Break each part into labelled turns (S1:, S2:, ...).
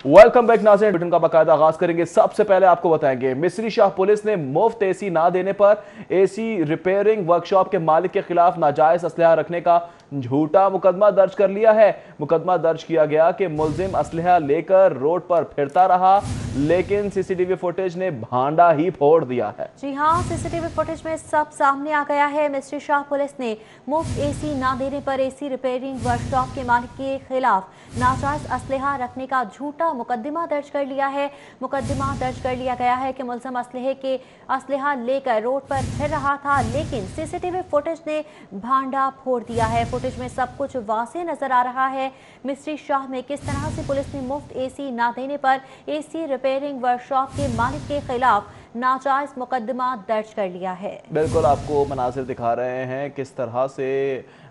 S1: Welcome back नाज़रीन। Bulletin का बाकायदा आगाज करेंगे। सबसे पहले आपको बताएंगे मिस्री शाह पुलिस ने मुफ्त एसी ना देने पर एसी रिपेयरिंग वर्कशॉप के मालिक के खिलाफ नाजायज असलहा रखने का झूठा मुकदमा दर्ज कर लिया है। मुकदमा दर्ज किया गया कि मुलजिम असलहा लेकर रोड पर फिरता रहा, लेकिन सीसीटीवी फुटेज ने भांडा ही फोड़ दिया है।
S2: जी हाँ, सीसीटीवी फुटेज में सब सामने आ गया है। मिस्री शाह पुलिस ने मुफ्त एसी ना देने पर एसी रिपेयरिंग वर्कशॉप के मालिक के खिलाफ नाजायज असलहा रखने का झूठा मुकदमा दर्ज कर लिया है। मुकदमा दर्ज कर लिया गया है कि मुलजिम असलहा लेकर रोड पर फिर रहा था, लेकिन सीसीटीवी फुटेज ने भांडा फोड़ दिया है। फुटेज में सब कुछ वाज़ेह नजर आ रहा है। मिस्री शाह में किस तरह से पुलिस ने मुफ्त एसी ना देने पर एसी रिपेयरिंग वर्कशॉप के मालिक के खिलाफ नाजायज मुकदमा दर्ज कर लिया है।
S1: बिल्कुल आपको मनाजिर दिखा रहे हैं किस तरह से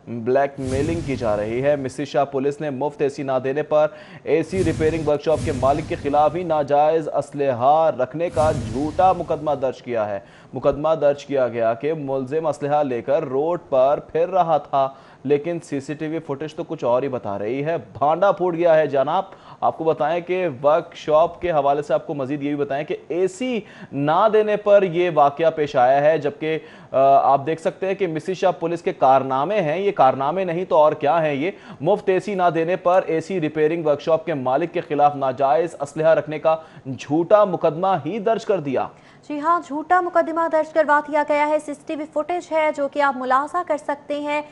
S1: ब्लैकमेलिंग की जा रही है। मिस्री शाह पुलिस ने मुफ्त एसी ना देने पर एसी रिपेयरिंग वर्कशॉप के मालिक के खिलाफ ही नाजायज असलहा रखने का झूठा मुकदमा दर्ज किया है। मुकदमा दर्ज किया गया कि मुलजिम असलहा लेकर रोड पर फिर रहा था, लेकिन सीसीटीवी फुटेज तो कुछ और ही बता रही है। भांडा फूट गया है जनाब। आपको बताएं कि वर्कशॉप के हवाले से आपको मजीद ये भी बताएं कि एसी ना देने पर यह वाकया पेश आया है, जबकि आप देख सकते हैं कि मिस्री शाह पुलिस के कारनामे हैं। ये कारनामे नहीं तो और क्या हैं। ये मुफ्त एसी ना देने पर एसी रिपेयरिंग वर्कशॉप के मालिक के खिलाफ नाजायज असलहा रखने का झूठा मुकदमा ही दर्ज कर दिया।
S2: जी हाँ, झूठा मुकदमा दर्ज करवा दिया गया है। सीसीटीवी फुटेज है जो कि आप मुलाजा कर सकते हैं।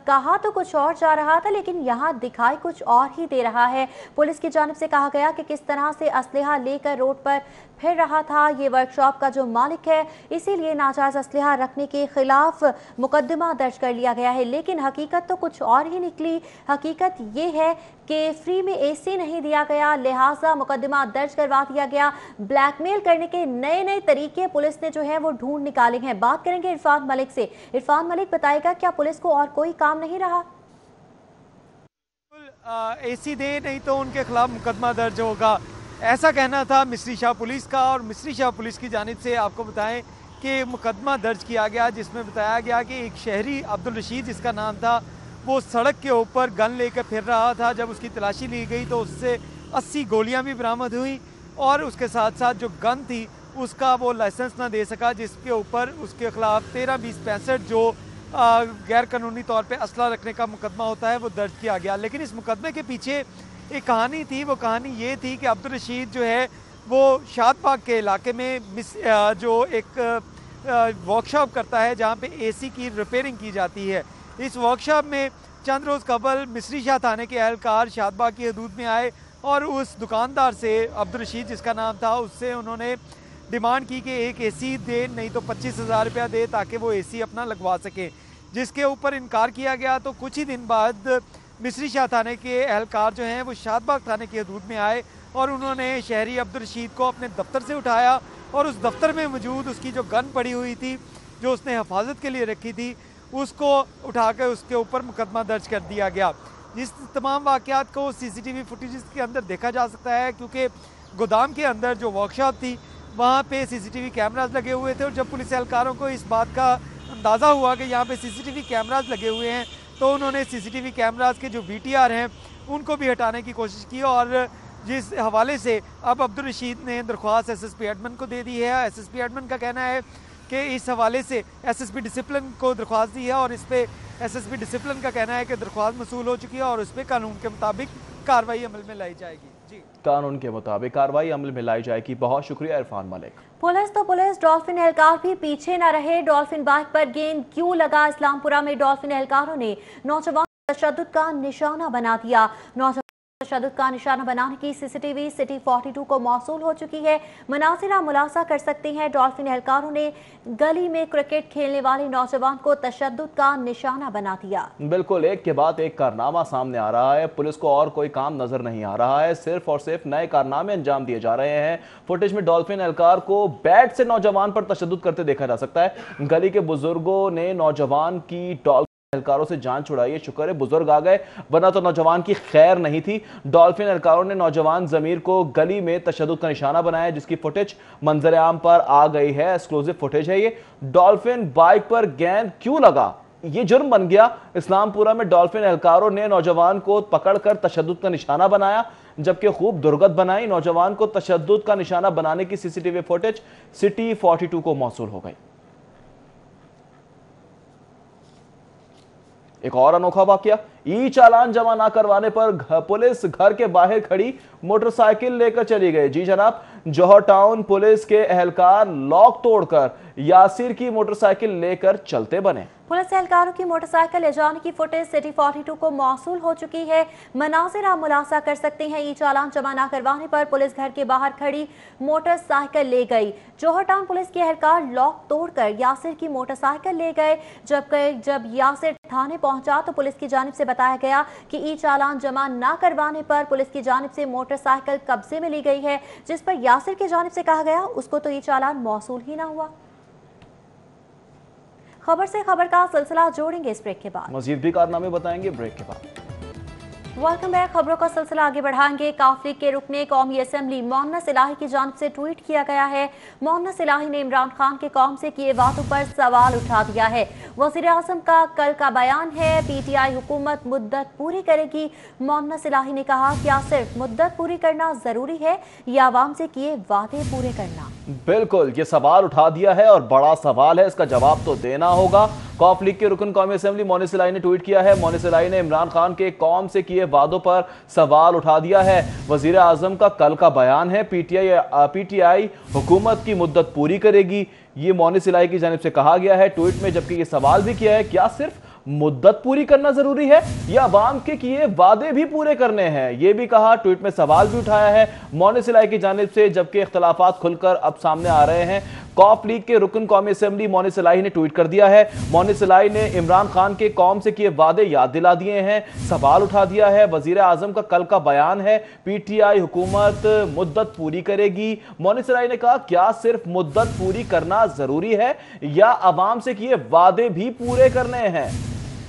S2: कहा तो कुछ और जा रहा था, लेकिन यहाँ दिखाई कुछ और ही दे रहा है। पुलिस की जानिब से कहा गया कि किस तरह से असलहा लेकर रोड पर फिर रहा था ये वर्कशॉप का जो मालिक है, इसीलिए नाजायज असलहा रखने के खिलाफ मुकदमा दर्ज कर लिया गया है। लेकिन हकीकत तो कुछ और ही निकली। हकीकत ये है कि फ्री में एसी नहीं दिया गया, लिहाजा मुकदमा दर्ज करवा दिया गया। ब्लैकमेल करने के नए नए तरीके पुलिस ने जो है वो ढूंढ निकाले हैं। बात करेंगे इरफान मलिक से। इरफान मलिक बताएगा, क्या पुलिस को और कोई काम नहीं रहा?
S3: एसी दे नहीं तो उनके खिलाफ मुकदमा दर्ज होगा, ऐसा कहना था मिस्री शाह पुलिस का। और मिस्री शाह पुलिस की जानिब से आपको बताएं कि मुकदमा दर्ज किया गया, जिसमें बताया गया कि एक शहरी अब्दुल रशीद जिसका नाम था, वो सड़क के ऊपर गन लेकर फिर रहा था। जब उसकी तलाशी ली गई तो उससे 80 गोलियां भी बरामद हुई, और उसके साथ साथ जो गन थी उसका वो लाइसेंस ना दे सका, जिसके ऊपर उसके खिलाफ 13-20-65 जो गैर कानूनी तौर पे असला रखने का मुकदमा होता है वो दर्ज किया गया। लेकिन इस मुकदमे के पीछे एक कहानी थी। वो कहानी ये थी कि अब्दुल रशीद जो है वो शादबाग के इलाके में जो एक वर्कशॉप करता है जहाँ पे एसी की रिपेयरिंग की जाती है। इस वर्कशॉप में चंद रोज़ कबल मिस्री शाह थाने के एहलकार शादबाग की हदूद में आए और उस दुकानदार से, अब्दुल रशीद जिसका नाम था, उससे उन्होंने डिमांड की कि एक एसी दे, नहीं तो 25,000 रुपया दे ताकि वो एसी अपना लगवा सके, जिसके ऊपर इनकार किया गया। तो कुछ ही दिन बाद मिस्री शाह थाने के एहलकार जो हैं वो शादबाग थाने की हदूद में आए और उन्होंने शहरी अब्दुल रशीद को अपने दफ्तर से उठाया, और उस दफ्तर में मौजूद उसकी जो गन पड़ी हुई थी, जो उसने हिफाजत के लिए रखी थी, उसको उठाकर उसके ऊपर मुकदमा दर्ज कर दिया गया। जिस तमाम वाक़यात को सीसीटीवी फुटेज के अंदर देखा जा सकता है, क्योंकि गोदाम के अंदर जो वर्कशॉप थी वहाँ पे सीसीटीवी कैमराज लगे हुए थे। और जब पुलिस एहलकारों को इस बात का अंदाज़ा हुआ कि यहाँ पे सीसीटीवी कैमराज लगे हुए हैं, तो उन्होंने सीसीटीवी कैमराज के जो वीटीआर हैं उनको भी हटाने की कोशिश की, और जिस हवाले से अब अब्दुल रशीद ने दरख्वास्त एसएसपी एडमन को दे दी है। एसएसपी एडमन का कहना है कि इस हवाले से एसएसपी डिसिप्लिन को दरख्वास्त दी है, और इस पर एसएसपी डिसिप्लिन का कहना है कि दरख्वास्त मसूल हो चुकी है और उस पर कानून के मुताबिक कार्रवाई अमल में लाई जाएगी। जी, कानून
S1: के मुताबिक कार्रवाई अमल में लाई जाएगी। बहुत शुक्रिया इरफान मलिक।
S2: पुलिस डॉल्फिन एहलकार भी पीछे न रहे। डॉल्फिन बाइक पर गेंद क्यों लगा? इस्लामपुरा में डॉल्फिन एहलकारों ने नौजवान तशद्दुद का निशाना बना दिया। नौजवान तशद्दुद का निशाना बनाने की सीसीटीवी सिटी 42 को मौसूल हो चुकी है। मनाज़िर आप मुलाजा कर सकते हैं। डॉल्फिन एहलकारों ने गली में क्रिकेट खेलने वाले नौजवान को तशद्दुद का निशाना बना दिया।
S1: बिल्कुल, एक के बाद एक कारनामा सामने आ रहा है। पुलिस को और कोई काम नजर नहीं आ रहा है, सिर्फ और सिर्फ नए कारनामे अंजाम दिए जा रहे हैं। फुटेज में डॉल्फिन एहलकार को बैट से नौजवान पर तशद्दुद करते देखा जा सकता है। गली के बुजुर्गों ने नौजवान की एहलकारों से जान छुड़ाई है। शुक्र है बुजुर्ग आ गए, वरना तो नौजवान की खैर नहीं थी। डॉल्फिन एहलकारों ने नौजवान जमीर को गली में तशद्दुद का निशाना बनाया, जिसकी फुटेज मंजर आम पर आ गई है। एक्सक्लूसिव फुटेज है ये। डॉल्फिन बाइक पर गेंद क्यों लगा, ये जुर्म बन गया। इस्लामपुरा में डॉल्फिन एहलकारों ने नौजवान को पकड़कर तशद्दुद का निशाना बनाया। जबकि खूब दुर्गत बनाई। नौजवान को तशद्दुद का निशाना बनाने की सीसीटीवी फुटेज सिटी 42 को मौसूल हो गई। एक और अनोखा वाकया, ई चालान जमा ना करवाने पर पुलिस घर के बाहर खड़ी मोटरसाइकिल लेकर चली गई। जी जनाब, जौहर टाउन पुलिस के एहलकार लॉक तोड़कर यासिर की मोटरसाइकिल लेकर चलते बने।
S2: पुलिस एहलकारों की मोटरसाइकिल ले जाने की फुटेज सिटी 42 को मौसूल हो चुकी है। मनाजिर आप मुलासा कर सकते हैं। ई चालान जमा ना करवाने पर पुलिस घर के बाहर खड़ी मोटरसाइकिल ले गई। जौहर टाउन पुलिस के एहलकार लॉक तोड़कर यासिर की मोटरसाइकिल ले गए। जब यासिर थाने पहुंचा तो पुलिस की जानिब से बताया गया कि ई चालान जमा ना करवाने पर पुलिस की जानिब से मोटरसाइकिल कब्जे में ली गई है, जिस पर यासिर की जानिब से कहा गया उसको तो ई चालान मौसूल ही ना हुआ। खबर से खबर का सिलसिला जोड़ेंगे इस ब्रेक के बाद।
S1: मजीद भी कारनामे बताएंगे ब्रेक के बाद।
S2: Welcome back. खबरों का सिलसिला आगे बढ़ाएंगे। काफली के रुकने कौमी असेंबली मोहन्नस इलाही की जानिब से ट्वीट किया गया है। मोहन्नस इलाही ने इमरान खान के कौम से किए वादों पर सवाल उठा दिया है। वज़ीर आज़म का कल का बयान है, पीटीआई हुकूमत मुद्दत पूरी करेगी। मोहन्नस इलाही ने कहा, क्या सिर्फ मुद्दत पूरी करना जरूरी है या आवाम से किए वादे पूरे करना?
S1: बिल्कुल, ये सवाल उठा दिया है और बड़ा सवाल है, इसका जवाब तो देना होगा। कौफ लीग के रुकन कौमी असेंबली मोहन्नस इलाही ने ट्वीट किया है। मोहन्नस इलाही ने इमरान खान के कौम से किए वादों पर सवाल उठा दिया है। वजीर आजम का कल का बयान है, पीटीआई हुकूमत की मुद्दत पूरी करेगी, ये मोहन्नस इलाही की जानिब से कहा गया है ट्वीट में। जबकि ये सवाल भी किया है, क्या सिर्फ मुद्दत पूरी करना जरूरी है या अवाम के किए वादे भी पूरे करने हैं, यह भी कहा। ट्वीट में सवाल भी उठाया है मोहन्नस इलाही की जानिब से, जबकि इख्तलाफात खुलकर अब सामने आ रहे हैं। कौफ लीग के रुकन कौमी असेंबली मोहन्नस इलाही ने ट्वीट कर दिया है। मोहन्नस इलाही ने इमरान खान के कौम से किए वादे याद दिला दिए हैं, सवाल उठा दिया है। वजीर आजम का कल का बयान है, पीटीआई हुकूमत मुद्दत पूरी करेगी। मोहन्नस इलाही ने कहा, क्या सिर्फ मुद्दत पूरी करना जरूरी है या अवाम से किए वादे भी पूरे करने हैं?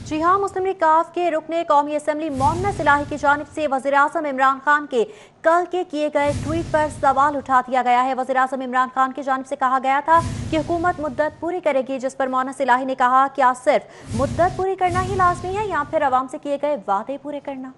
S2: जी हाँ, मुस्लिम लीग काफ के रुकने कौमी असेंबली मोहन्नस इलाही की जानिब से वज़ीर आज़म इमरान खान के कल के किए गए ट्वीट पर सवाल उठा दिया गया है। वज़ीर आज़म इमरान खान की जानिब से कहा गया था कि हुकूमत मुद्दत पूरी करेगी, जिस पर मोहन्नस इलाही ने कहा, क्या सिर्फ मुद्दत पूरी करना ही लाजमी है या फिर अवाम से किए गए वादे पूरे करना?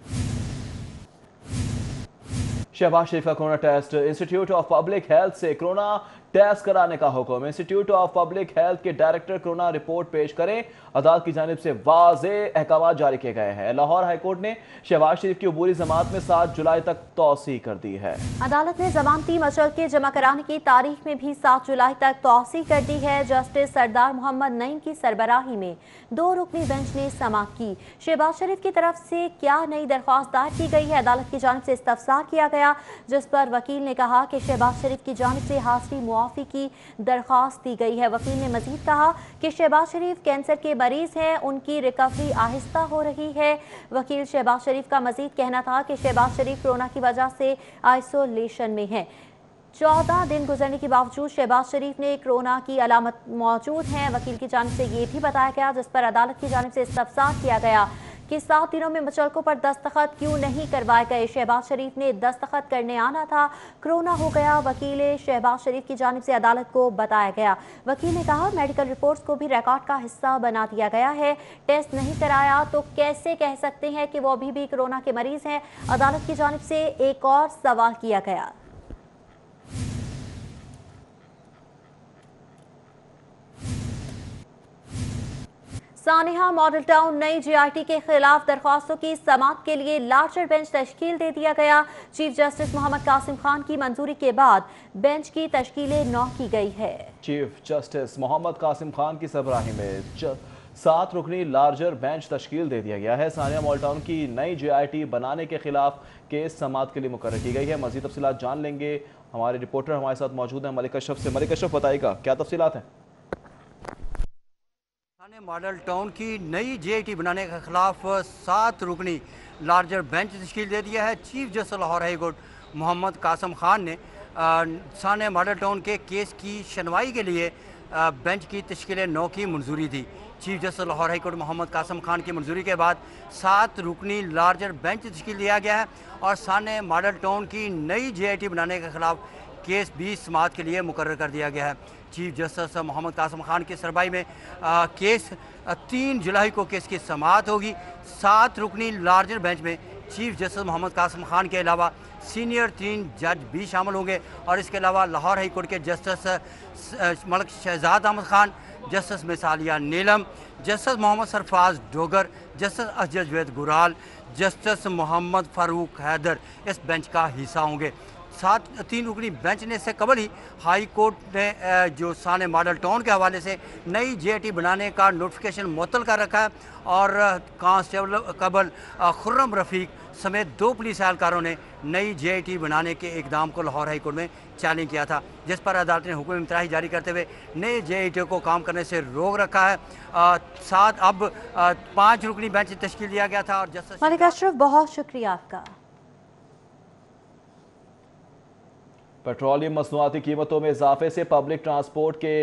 S1: शहबाज शरीफ का corona test, institute of public health से कोरोना टेस्ट कराने का हुक्म। इंस्टीट्यूट ऑफ पब्लिक हेल्थ के डायरेक्टर कोरोना रिपोर्ट पेश करें, अदालत की जानिब से वाज़ेह अहकाम जारी किए गए हैं। लाहौर हाईकोर्ट ने शहबाज शरीफ की अबूरी जमात में 7 जुलाई तक तौसी कर दी है।
S2: अदालत ने जमानती मचल के जमा कराने की तारीख में भी 7 जुलाई तक तौसी कर दी है। जस्टिस सरदार मोहम्मद नईम की सरबराही में 2 रुकनी बेंच ने समाअत की। शहबाज शरीफ की तरफ से क्या नई दरख्वास्त दायर की गई है, अदालत की जानिब से इस्तफसार किया गया, जिस पर वकील ने कहा कि शहबाज शरीफ की जानिब से हाजिरी मुआफ़ी की दरख्वास्त दी गई है। वकील ने मजीद कहा कि शहबाज शरीफ कैंसर के मरीज हैं, उनकी रिकवरी आहिस्ता हो रही है। वकील शहबाज शरीफ का मजीद कहना था कि शहबाज शरीफ कोरोना की वजह से आइसोलेशन में हैं। 14 दिन गुजरने के बावजूद शहबाज शरीफ ने कोरोना की अलामत मौजूद हैं। वकील की जानिब से ये भी बताया गया, जिस पर अदालत की जानिब से इस्तफसार किया गया कि 7 दिनों में मुचलकों पर दस्तखत क्यों नहीं करवाए गए। शहबाज शरीफ ने दस्तखत करने आना था, कोरोना हो गया। वकील शहबाज शरीफ की जानिब से अदालत को बताया गया। वकील ने कहा, मेडिकल रिपोर्ट्स को भी रिकॉर्ड का हिस्सा बना दिया गया है, टेस्ट नहीं कराया तो कैसे कह सकते हैं कि वो अभी भी कोरोना के मरीज हैं। अदालत की जानिब से एक और सवाल किया गया। सानिहा मॉडल टाउन नई जीआईटी के खिलाफ दरख्वास्तों की समाअत के लिए लार्जर बेंच तश्कील दे दिया गया। चीफ जस्टिस मोहम्मद कासिम खान की मंजूरी के बाद बेंच की तश्कील 9 की गई है।
S1: चीफ जस्टिस मोहम्मद कासिम खान की सरबराही में 7 रुकनी लार्जर बेंच तश्कील दे दिया गया है। सानिया मॉडल टाउन की नई जीआईटी बनाने के खिलाफ केस समाअत के लिए मुकर्रर की गई है। मजीद तफसीलात जान लेंगे, हमारे रिपोर्टर हमारे साथ मौजूद हैं मलिक अशरफ से। मलिक अशरफ, बताइएगा क्या तफसीलात हैं?
S4: मॉडल टाउन की नई जीआईटी बनाने के खिलाफ 7 रुकनी लार्जर बेंच तश्कील दे दिया है। Chief justice Lahore high court Mohammad Qasim Khan ने सानिया मॉडल टाउन के केस की सुनवाई के लिए बेंच की तश्कील 9 की मंजूरी दी। Chief justice Lahore high court Mohammad Qasim Khan की मंजूरी के बाद 7 रुकनी लार्जर बेंच तश्कील दिया गया है और सानिया मॉडल टाउन की नई जीआईटी बनाने के खिलाफ केस 20 समाअत के लिए मुकर्रर कर दिया गया है। चीफ जस्टिस मोहम्मद कासिम खान की सरबराही में केस 3 जुलाई को केस की समाअत होगी। 7 रुकनी लार्जर बेंच में चीफ जस्टिस मोहम्मद कासिम खान के अलावा सीनियर 3 जज भी शामिल होंगे। और इसके अलावा लाहौर हाई कोर्ट के जस्टिस मलिक शहजाद अहमद खान, जस्टिस मिसालिया नीलम, जस्टिस मोहम्मद सरफराज डोगर, जस्टिस अजवेद गुराल, जस्टिस मोहम्मद फारूक हैदर इस बेंच का हिस्सा होंगे। 3 रुकनी बेंच ने इससे कबल ही हाई कोर्ट ने जो साने मॉडल टाउन के हवाले से नई जेटी बनाने का नोटिफिकेशन मुअत्तल कर रखा है और कांस्टेबल खुर्रम रफ़ीक समेत 2 पुलिस एहलकारों ने नई जेटी बनाने के इकदाम को लाहौर हाई कोर्ट में चैलेंज किया था, जिस पर अदालत ने हुक्म इम्तराही जारी करते हुए नए जेटी को काम करने से रोक रखा है। साथ अब 5 रुकनी बेंच तश्कील दिया गया था। और जस्टिस
S2: मलिक अशरफ, बहुत शुक्रिया आपका।
S1: पेट्रोलियम मसनूआती कीमतों में इजाफे से पब्लिक ट्रांसपोर्ट के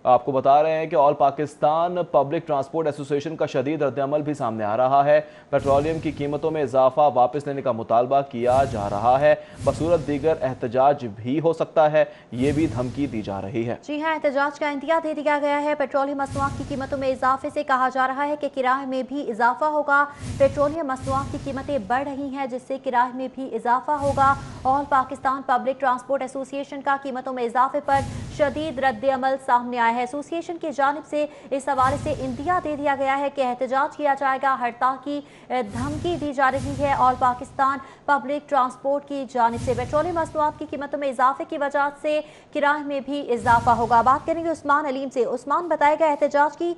S1: आपको बता रहे हैं कि all Pakistan public transport association का शदीद रद्दअमल भी सामने आ रहा है। पेट्रोलियम की कीमतों में इजाफा वापस लेने का मुतालबा किया जा रहा है, बसूरत दीगर एहतजाज भी हो सकता है, ये भी धमकी दी जा रही है।
S2: जी हाँ, एहतजाज का इंतजार दे दिया गया है। पेट्रोलियम मसनूआत की कीमतों में इजाफे से कहा जा रहा है कि किराए में भी इजाफा होगा। पेट्रोलियम मसनूआत की कीमतें बढ़ रही हैं, जिससे किराए में भी इजाफा होगा। All Pakistan public transport association का कीमतों में इजाफे पर शदीद रद्दअमल सामने आया है। एसोसिएशन की जानिब से इस हवाले से इंदिया दे दिया गया है कि एहतजाज किया जाएगा, हड़ताल की धमकी दी जा रही है। ऑल पाकिस्तान पब्लिक ट्रांसपोर्ट की जानिब से पेट्रोलियम मसनूआत की कीमतों में इजाफे की वजह से किराए में भी इजाफा होगा। बात करेंगे उस्मान अलीम से। उस्मान, बताएगा एहतजाज की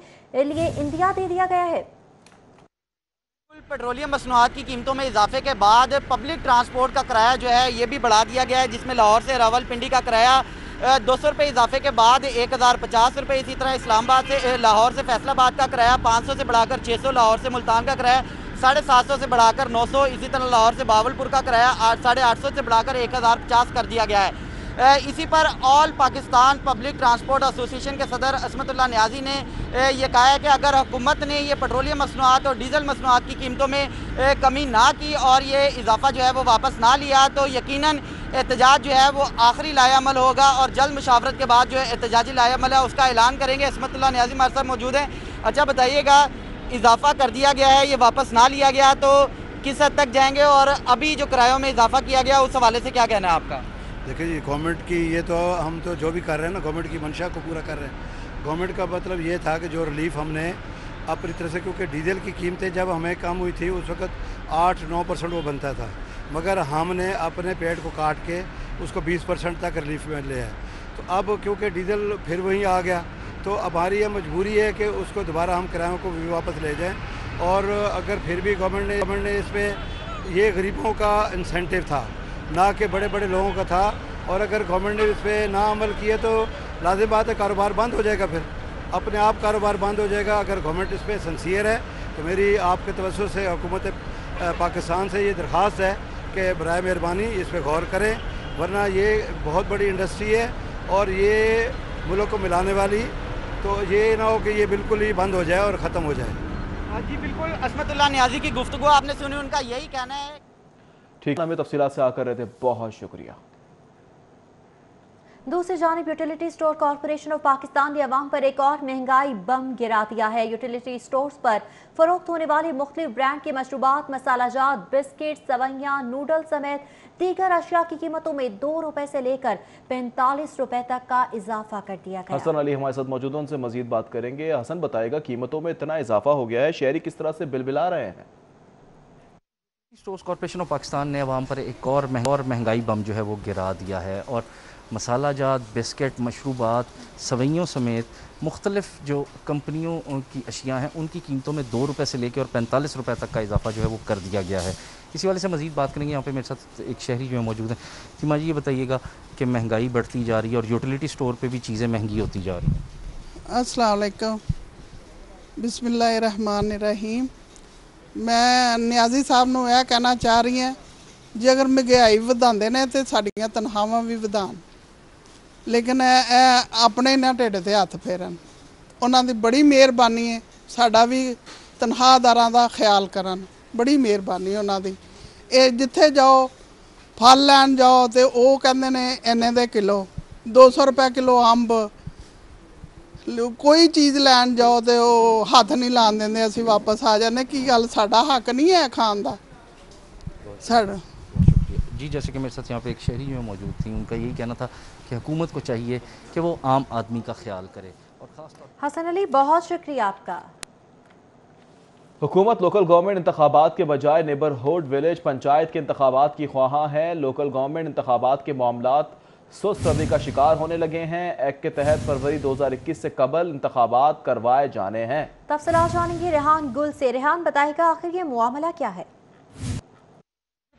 S2: लिए इंदिया दे दिया गया है।
S5: पेट्रोलियम मसनूआत की कीमतों में इजाफे के बाद पब्लिक ट्रांसपोर्ट का किराया जो है ये भी बढ़ा दिया गया है, जिसमें लाहौर से रावलपिंडी का किराया 200 रुपये इजाफे के बाद 1050 रुपये, इसी तरह इस्लामाबाद से लाहौर से फैसलाबाद का किराया 500 से बढ़ाकर 600, लाहौर से मुल्तान का किराया 750 से बढ़ाकर 900, इसी तरह लाहौर से बावलपुर का किराया 850 से बढ़ाकर 1050 कर दिया गया है। इसी पर all Pakistan public transport association के सदर असमतुल्लाह न्याजी ने ये कहा है कि अगर हुकूमत ने ये पेट्रोलियम मसनूआत और डीजल मसनूआत की कीमतों में कमी ना की और ये इजाफा जो है वो वापस ना लिया तो यकीनन एहतजाज जो है वो आखिरी लायामल होगा और जल्द मुशावरत के बाद जो है एहतजाजी लायामल है उसका ऐलान करेंगे। असमतुल्लाह न्याजी हमारे साथ मौजूद हैं। अच्छा, बताइएगा, इजाफा कर दिया गया है, ये वापस ना लिया गया तो किस हद तक जाएंगे और अभी जो किरायों में इजाफा किया गया उस हवाले से क्या कहना है आपका?
S6: देखिए जी, गवर्नमेंट की ये तो हम तो जो भी कर रहे हैं ना, गवर्नमेंट की मंशा को पूरा कर रहे हैं। गवर्नमेंट का मतलब ये था कि जो रिलीफ हमने अपनी तरह से, क्योंकि डीजल की कीमतें जब हमें कम हुई थी उस वक्त 8-9% वो बनता था, मगर हमने अपने पेट को काट के उसको 20% तक रिलीफ में लिया है। तो अब क्योंकि डीजल फिर वहीं आ गया तो अब हमारी ये मजबूरी है कि उसको दोबारा हम किरायों को भी वापस ले जाएँ। और अगर फिर भी गवर्नमेंट ने इस पर ये गरीबों का इंसेंटिव था ना कि बड़े बड़े लोगों का था, और अगर गवर्नमेंट ने इस पर ना अमल किए तो लाजिम बात है कारोबार बंद हो जाएगा, फिर अपने आप कारोबार बंद हो जाएगा। अगर गवर्नमेंट इस पर सिंसियर है तो मेरी आपके तवज्जो से हुकूमत पाकिस्तान से ये दरख्वास्त है कि बराए मेहरबानी इस पर गौर करें, वरना ये बहुत बड़ी इंडस्ट्री है और ये मुल्क को मिलाने वाली, तो ये ना हो कि ये बिल्कुल ही बंद हो जाए और ख़त्म हो जाए।
S5: जी बिल्कुल, असमतुल्लाह न्याजी की गुफ्तगू आपने सुनी, उनका यही कहना है।
S1: ठीक, हमें तफसीलात से आकर रहे थे, बहुत शुक्रिया।
S2: दूसरी जानिब utility store corporation of Pakistan ने अवाम पर एक और महंगाई बम गिरा दिया है। यूटिलिटी स्टोर्स पर फरोख्त होने वाली मुख्तलिफ ब्रांड के मशरूबात, मसालाजात, बिस्किट, सवैयाँ, नूडल समेत दीगर अशिया की कीमतों में 2 रुपए से लेकर 45 रुपए तक का इजाफा कर दिया गया।
S1: हसन अली हमारे साथ मौजूद हैं, उनसे मजीद बात करेंगे। हसन, बताएगा कीमतों में इतना इजाफा हो गया है, शहरी किस तरह से बिलबिला रहे हैं?
S7: स्टोर्स कॉरपोरेशन ऑफ पाकिस्तान ने अवाम पर एक और महंगाई बम जो है वो गिरा दिया है और मसालाजात, बिस्किट, मशरूबात, सवैयों समेत मुख्तलिफ जो कंपनियों की अशिया हैं उनकी कीमतों में 2 रुपये से लेकर और 45 रुपये तक का इजाफा जो है वो कर दिया गया है। इसी वाले से मज़ीद बात करेंगे। यहाँ पे मेरे साथ एक शहरी जो है मौजूद हैं। सीमा जी, ये बताइएगा कि महंगाई बढ़ती जा रही है और यूटिलिटी स्टोर पे भी चीज़ें महंगी होती जा रही हैं।
S8: अस्सलाम वालेकुम, बिस्मिल्लाहिर्रहमानिर्रहीम। मैं न्याजी साहब ਨੂੰ ਇਹ ਕਹਿਣਾ ਚਾਹ ਰਹੀ ਹਾਂ, ਜੇ ਅਗਰ ਮਹਿੰਗਾਈ ਵਧਾਉਂਦੇ ਨੇ ਤੇ ਸਾਡੀਆਂ ਤਨਖਾਹਾਂ ਵੀ ਵਧਾਉਣ, ਲੇਕਿਨ ਇਹ ਆਪਣੇ ਨਾ ਢਿੱਡ ਤੇ ਹੱਥ ਫੇਰਨ। ਉਹਨਾਂ ਦੀ ਬੜੀ ਮਿਹਰਬਾਨੀ ਹੈ, ਸਾਡਾ ਵੀ ਤਨਖਾਹਦਾਰਾਂ ਦਾ ਖਿਆਲ ਕਰਨ, ਬੜੀ ਮਿਹਰਬਾਨੀ ਉਹਨਾਂ ਦੀ। ਇਹ ਜਿੱਥੇ ਜਾਓ ਫਲ ਲੈਣ ਜਾਓ ਤੇ ਉਹ ਕਹਿੰਦੇ ਨੇ ਇੰਨੇ ਦੇ ਕਿਲੋ, 200 रुपये किलो ਅੰਬ, कोई चीज़ लैन जाओ तो हाथ नहीं लान देंगे, असी वापस आ जाने। की गल, साडा हक नहीं है खान का? साढ़ा
S7: जी, जैसे कि मेरे साथ यहाँ पे एक शहरी जो मौजूद थी, उनका यही कहना था कि हुकूमत को चाहिए कि वो आम आदमी का ख्याल करे। और ख़ास तौर
S2: हसन अली, बहुत शुक्रिया आपका।
S1: हुकूमत लोकल गवर्नमेंट इंतखाबात के बजाय नेबरहुड विलेज पंचायत के इंतखाबात की ख्वाहां है। लोकल गवर्नमेंट इंतखाबात के मामलात सुस्त रवि का शिकार होने लगे हैं। एक्ट के तहत फरवरी 2021 से कबल इंतखाबात करवाए जाने हैं।
S2: तफसीलात जानेंगे रेहान गुल से। रेहान, बताएगा आखिर ये मामला क्या है?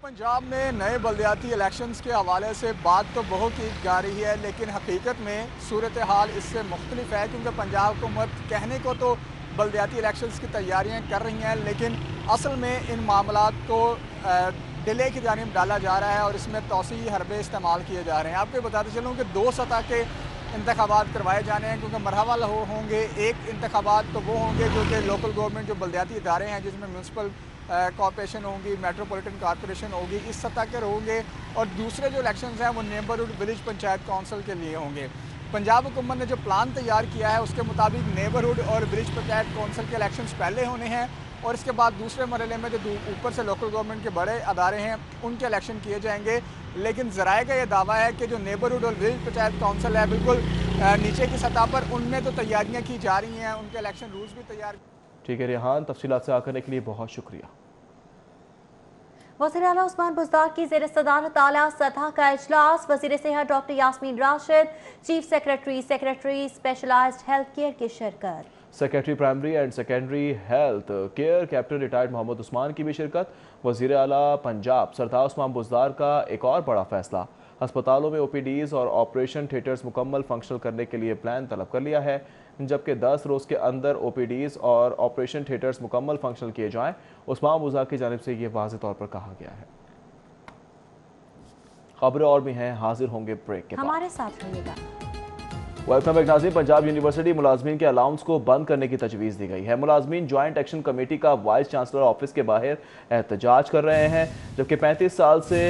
S9: पंजाब में नए बल्दियाती इलेक्शंस के हवाले से बात तो बहुत ही जा रही है, लेकिन हकीकत में सूरत हाल इससे मुख्तलिफ है, क्योंकि पंजाब हुकूमत कहने को तो बल्दियाती इलेक्शंस की तैयारियां कर रही हैं, लेकिन असल में इन मामलात को डिले की जानिब डाला जा रहा है और इसमें तौसी हरबे इस्तेमाल किए जा रहे हैं। आपको बताते चलूँ कि 2 सतह के इंतखाबात करवाए जाने हैं, क्योंकि मरहला होंगे। एक इंतखाबात तो वो होंगे जो कि लोकल गवर्नमेंट जो बल्दियाती इदारे हैं, जिसमें म्यूनसिपल कॉर्पोरेशन होंगी, मेट्रोपॉलिटन कॉर्पोरेशन होगी, इस सतह के होंगे। और दूसरे जो इलेक्शंस हैं वो नेबरहुड विलेज पंचायत काउंसिल के लिए होंगे। पंजाब हुकूमत ने जो प्लान तैयार किया है उसके मुताबिक नेबरहुड और विलेज पंचायत काउंसिल के इलेक्शंस पहले होने हैं और इसके बाद दूसरे मरहले में जो ऊपर से लोकल गवर्नमेंट के बड़े अदारे हैं उनके इलेक्शन किए जाएंगे। लेकिन ज़राए का ये दावा है कि जो नेबरहुड और विलेज पंचायत काउंसिल है बिल्कुल नीचे की सतह पर, उनमें तो तैयारियाँ की जा रही हैं, उनके इलेक्शन रूल्स भी तैयार।
S1: ठीक है रेहान, तफसीलात से आकर के लिए बहुत शुक्रिया।
S2: वज़ीर आला उस्मान बुज़दार की ज़ेर सदारत आला सतह का इजलास। वज़ीर सेहत doctor Yasmin Rashid, chief secretary specialized health care की शिरकत।
S1: Secretary primary and secondary health care captain retired Mohammad Usman की भी शिरकत। वज़ीर आला पंजाब सरदार उस्मान बुज़दार का एक और बड़ा फैसला, अस्पतालों में ओपीडीज़ और ऑपरेशन थिएटर्स मुकम्मल फंक्शनल करने के लिए प्लान तलब कर लिया है, जबकि 10 रोज़ के अंदर ओपीडीज़ और ऑपरेशन थिएटर्स मुकम्मल फंक्शनल किए जाएं। उस्मान बुज़दार की जानिब से ये वाज़ेह तौर पर कहा गया है। खबरें और भी हैं, हाजिर होंगे ब्रेक के बाद।
S2: हमारे साथ रहिएगा।
S1: वेलकम बैक नाज़रीन। पंजाब यूनिवर्सिटी मुलाजमीन के अलाउंस को बंद करने की तजवीज़ दी गई है। मुलाजमीन ज्वाइंट एक्शन कमेटी का वाइस चांसलर ऑफिस के बाहर एहतजाज कर रहे हैं, जबकि 35 साल से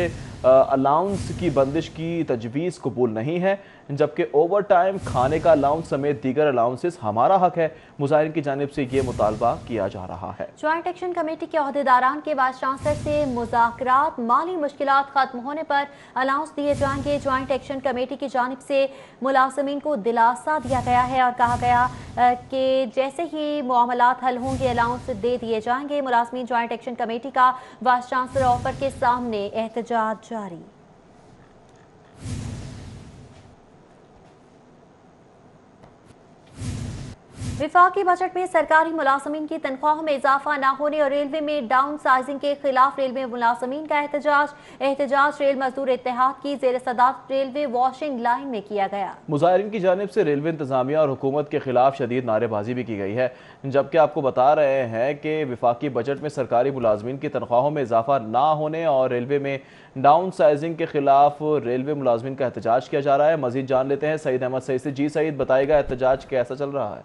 S1: अलाउंस की बंदिश की तजवीज़ कबूल नहीं है, जबकि ओवर टाइम, खाने का अलाउंस समेत दीगर अलाउंसेस हमारा हक है। मुजाहिरीन की जानिब से ये मुतालबा किया जा रहा है।
S2: ज्वाइंट एक्शन कमेटी के अहदेदारान के वाइस चांसलर से मुज़ाकरात, माली मुश्किलात खत्म होने पर अलाउंस दिए जाएंगे। ज्वाइंट एक्शन कमेटी की जानिब से मुलाजमीन को दिलासा दिया गया है और कहा गया कि जैसे ही मामलात हल होंगे अलाउंस दे दिए जाएंगे। मुलाजमीन ज्वाइंट एक्शन कमेटी का वाइस चांसलर ऑफर के सामने एहतजाज जारी। विफाकी बजट में सरकारी मुलाजमीन की तनख्वाहों में इजाफा न होने और रेलवे में डाउन साइजिंग के खिलाफ रेलवे मुलाजमीन का एहतजाज रेल मजदूर इत्तेहाद की ज़ेर सदारत रेलवे वॉशिंग लाइन में किया गया।
S1: मुजाहिरीन की जानिब से रेलवे इंतजामिया और हुकूमत के खिलाफ शदीद नारेबाजी भी की गई है, जबकि आपको बता रहे हैं कि विफाकी बजट में सरकारी मुलाजमीन की तनख्वाहों में इजाफा ना होने और रेलवे में डाउन साइजिंग के खिलाफ रेलवे मुलाजमीन का एहतजाज किया जा रहा है। मजीद जान लेते हैं सईद अहमद सईद से। जी सईद, बताएगा एहतजाज कैसा चल रहा है?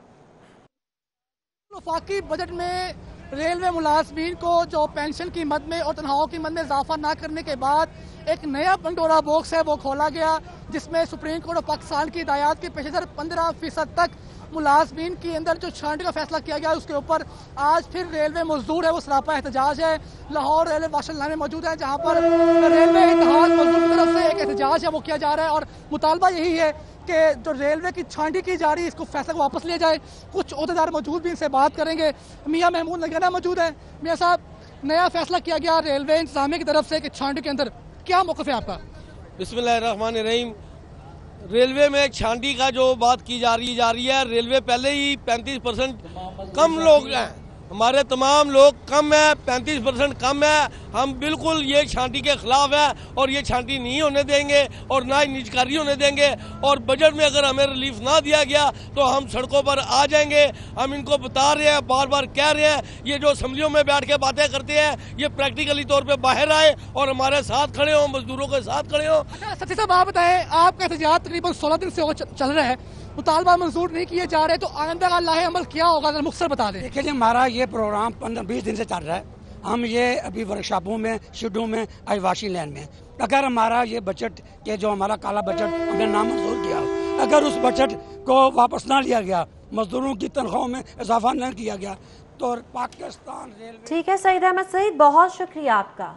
S10: वफाकी बजट में रेलवे मुलाजमीन को जो पेंशन की मद में और तनख्वाहों की मद में इजाफा ना करने के बाद एक नया पंडोरा बॉक्स है वो खोला गया, जिसमें सुप्रीम कोर्ट ऑफ पाकिस्तान की हिदायत के पेशेदर 15% तक मुलाजमीन के अंदर जो छांटने का फैसला किया गया उसके ऊपर आज फिर रेलवे मजदूर है वो सरापा एहतजाज है। लाहौर रेलवे वॉशिंग लाइन में मौजूद है, जहाँ पर रेलवे इत्तेहाद मजदूर की तरफ से एक एहतजाज है वो किया जा रहा है और मुतालबा यही है कि जो रेलवे की छांटी की जा रही है इसको फैसला वापस लिया जाए। कुछ ओहदेदार मौजूद भी इनसे बात करेंगे। मियाँ महमूद लगाना मौजूद है। मियाँ साहब, नया फैसला किया गया रेलवे इंतजामिया की तरफ से कि छांटी के अंदर, क्या मौक़िफ़ है आपका?
S11: बिस्मिल्लाहिर्रहमानिर्रहीम। रेलवे में छांटी का जो बात की जा रही है, रेलवे पहले ही 35% कम लोग हैं, हमारे तमाम लोग कम है, 35% कम है। हम बिल्कुल ये छांटी के खिलाफ है और ये छांटी नहीं होने देंगे और ना ही निजकारी होने देंगे। और बजट में अगर हमें रिलीफ ना दिया गया तो हम सड़कों पर आ जाएंगे। हम इनको बता रहे हैं, बार बार कह रहे हैं, ये जो असम्बलियों में बैठ के बातें करते हैं ये प्रैक्टिकली तौर पर बाहर आए और हमारे साथ खड़े हों, मजदूरों के साथ खड़े हों।
S10: अच्छा सची साहब, आप बताएं, आपका एहतजाज तकरीबन 16 दिन से चल रहा है, मुतालबा मंजूर नहीं किए जा रहे, तो आइंदा का लाहे अमल क्या होगा, जरा मुख्तसर बता दें।
S12: देखिए जी, हमारा ये प्रोग्राम 15-20 दिन से चल रहा है। हम ये अभी वर्कशॉपों में, शेडों में, आज वाशिंग लाइन में, अगर हमारा ये बजट के जो हमारा काला बजट हमने नामंजूर किया, अगर उस बजट को वापस ना लिया गया, मजदूरों की तनख्वाहों में इजाफा न किया गया तो पाकिस्तान रेलवे।
S2: ठीक है सईद अहमद सईद, बहुत शुक्रिया आपका।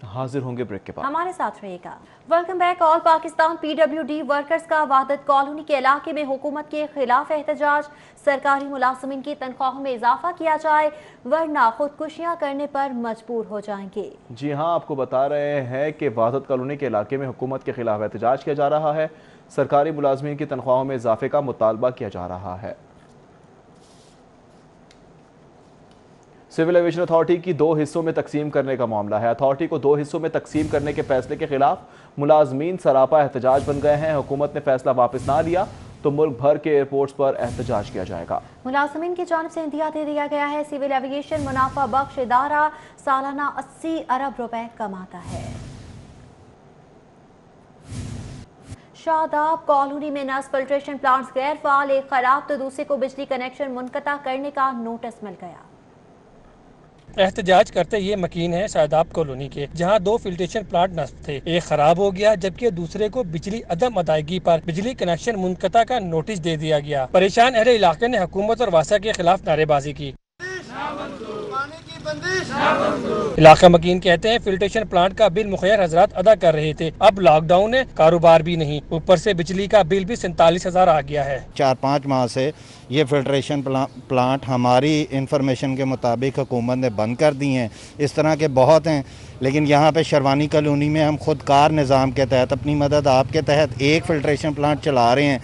S1: हाजिर होंगे ब्रेक के बाद।
S2: हमारे साथ रहिएगा। Welcome back. All Pakistan PWD workers का वहदत कॉलोनी के इलाके में हुकूमत के खिलाफ एहतजाज। सरकारी मुलाजमीन की तनख्वाहों में इजाफा किया जाए वरना खुदकुशियां करने पर मजबूर हो जाएंगे।
S1: जी हाँ, आपको बता रहे हैं कि वहदत कॉलोनी के इलाके में हुकूमत के खिलाफ एहतजाज किया जा रहा है। सरकारी मुलाजमीन की तनख्वाहों में इजाफे का मुतालबा किया जा रहा है। सिविल एविएशन अथॉरिटी की 2 हिस्सों में तकसीम करने का मामला है। अथॉरिटी को 2 हिस्सों में तकसीम करने के फैसले के खिलाफ मुलाजमीन सरापा एहतजाज बन गए हैं। हुकूमत ने फैसला वापस ना लिया तो मुल्क भर के एयरपोर्ट्स पर एहतजाज किया जाएगा।
S2: मुलाजमीन की जानिब से इंदिया दे दिया गया है। सिविल एविएशन मुनाफा बख्श इदारा सालाना 80 अरब रुपए कमाता है। शादाब कॉलोनी में नस फिल्ट्रेशन प्लांट्स गैर फाल, एक खराब तो दूसरे को बिजली कनेक्शन मुनक़ता करने का नोटिस मिल गया।
S13: एहतजाज करते ये मकीन है शादाब कॉलोनी के, जहां 2 फिल्ट्रेशन प्लांट नस्ब थे, एक खराब हो गया जबकि दूसरे को बिजली अदम अदायगी पर बिजली कनेक्शन मुनक़ता का नोटिस दे दिया गया। परेशान अहले इलाके ने हुकूमत और वासा के खिलाफ नारेबाजी की। इलाका मकीन कहते हैं फिल्ट्रेशन प्लांट का बिल मुखैर हजरात अदा कर रहे थे, अब लॉकडाउन है, कारोबार भी नहीं, ऊपर से बिजली का बिल भी 47,000 आ गया है।
S14: 4-5 माह से ये फिल्ट्रेशन प्लांट हमारी इंफॉर्मेशन के मुताबिक हुकूमत ने बंद कर दी हैं। इस तरह के बहुत हैं, लेकिन यहाँ पे शेरवानी कॉलोनी में हम खुद कार निज़ाम के तहत अपनी मदद आपके तहत एक फिल्ट्रेशन प्लांट चला रहे हैं।